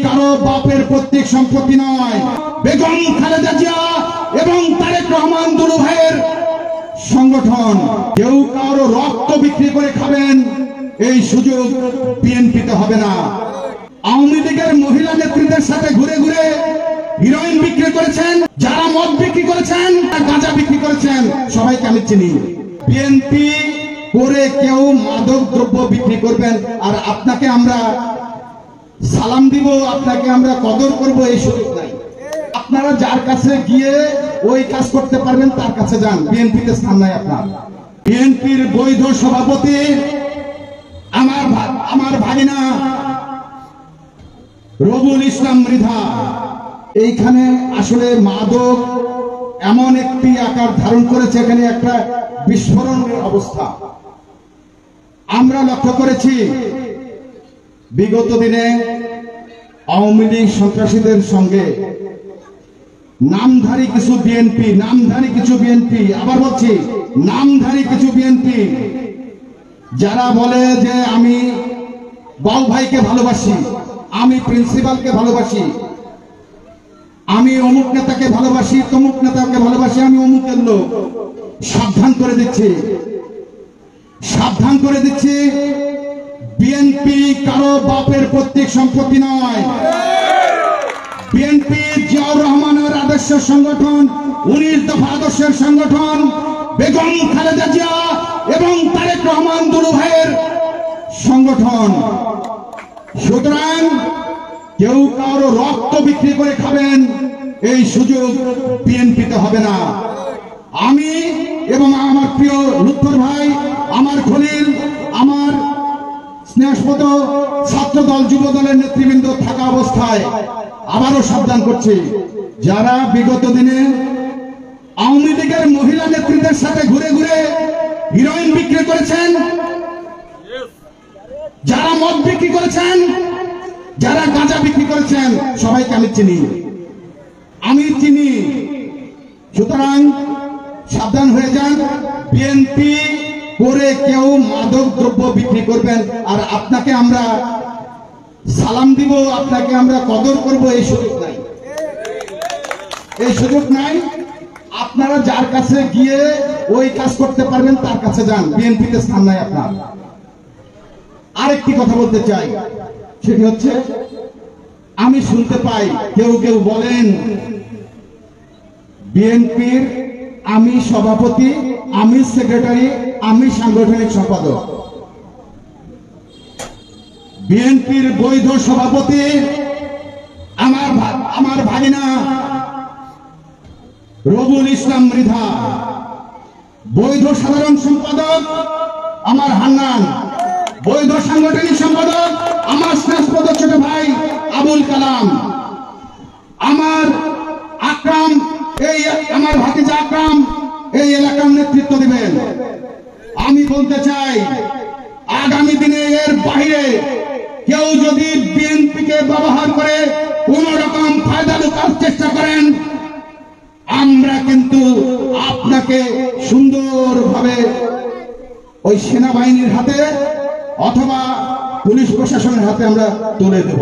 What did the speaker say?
কারো বাপের পৈতৃক সম্পত্তি নয়। বেগম খালেদা জিয়া এবং তারেক রহমান দুলু ভাইয়ের সংগঠন। কেউ কারো রক্ত বিক্রি করে খাবেন এই সুযোগ বিএনপিতে হবে না। আওয়ামী লীগের মহিলা নেত্রীদের সাথে ঘুরে ঘুরে হিরোইন বিক্রি করেছেন, যারা মদ বিক্রি করেছেন, গাঁজা বিক্রি করেছেন, সবাইকে আমি চিনি। বিএনপি করে কেউ মাদক দ্রব্য বিক্রি করবেন আর আপনাকে আমরা সালাম দিব, আপনাকে আমরা কদর করব, এই সুযোগ নাই। আপনারা যার কাছে গিয়ে ওই কাজ করতে পারবেন তার কাছে যান, বিএনপিতে স্থান নাই আপনার। বিএনপির বৈধ সভাপতি আমার ভাগিনা রবুল ইসলাম মৃধা, এইখানে আসলে মাদক এমন একটি আকার ধারণ করেছে, এখানে একটা বিস্ফোরণের অবস্থা আমরা লক্ষ্য করেছি। বিগত দিনে আওয়ামী লীগ সন্ত্রাসীদের সঙ্গে নামধারী কিছু বিএনপি, আবার বলছি নামধারী কিছু বিএনপি, যারা বলে যে আমি বাউ ভাইকে ভালোবাসি, আমি প্রিন্সিপালকে ভালোবাসি, আমি অমুক নেতাকে ভালোবাসি, তমুক নেতাকে ভালোবাসি, আমি অমুকের লোক। সাবধান করে দিচ্ছি, বিএনপি কারো বাপের পৈতৃক সম্পত্তি নয়। বিএনপি জিয়াউর রহমানের আদর্শের সংগঠন, 19 দফা আদর্শের সংগঠন, বেগম খালেদা জিয়া এবং তারেক রহমান দুলু ভাইয়ের সংগঠন। সুতরাং কেউ কারো রক্ত বিক্রি করে খাবেন এই সুযোগ বিএনপিতে হবে না। আমি এবং আমার প্রিয় লুৎফর ভাই, আমার খলিল, আমার স্নেহস্পদ ছাত্র দল যুব দলের নেতৃবৃন্দ থাকা অবস্থায় আবারও সাবধান করছি, যারা বিগত দিনে আওয়ামী লীগের মহিলা নেত্রীদের সাথে ঘুরে ঘুরে হিরোইন বিক্রি করেছেন, যারা মদ বিক্রি করেছেন, যারা গাঁজা বিক্রি করেছেন, সবাইকে আমি চিনি। সুতরাং সাবধান হয়ে যান। বিএনপি করে কেউ মাদক দ্রব্য বিক্রি করবেন আর আপনাকে আমরা সালাম দিব, আপনাকে আমরা কদর করব, এই সুযোগ নাই। আপনারা যার কাছে গিয়ে ওই কাজ করতে পারবেন তার কাছে যান, বিএনপিতে স্থান নাই আপনার। আরেকটি কথা বলতে চাই, সেটি হচ্ছে আমি শুনতে পাই কেউ বলেন বিএনপির আমি সভাপতি, আমি সেক্রেটারি, আমি সাংগঠনিক সম্পাদক। বিএনপির বৈধ সভাপতি আমার ভাগিনা রবুল ইসলাম মৃধা, বৈধ সাধারণ সম্পাদক আমার হান্নান, বৈধ সাংগঠনিক সম্পাদক আমার স্নেহস্পদ ছোট ভাই আবুল কালাম, আমার আকরাম, আমার ভাতিজা আকরাম এই এলাকার নেতৃত্ব দিবেন। আমি বলতে চাই, আগামী দিনে এর বাইরে কেউ যদি বিএনপিকে ব্যবহার করে কোন রকম ফায়দা লুটার চেষ্টা করেন, আমরা কিন্তু আপনাকে সুন্দরভাবে ওই সেনাবাহিনীর হাতে অথবা পুলিশ প্রশাসনের হাতে আমরা তুলে দেব।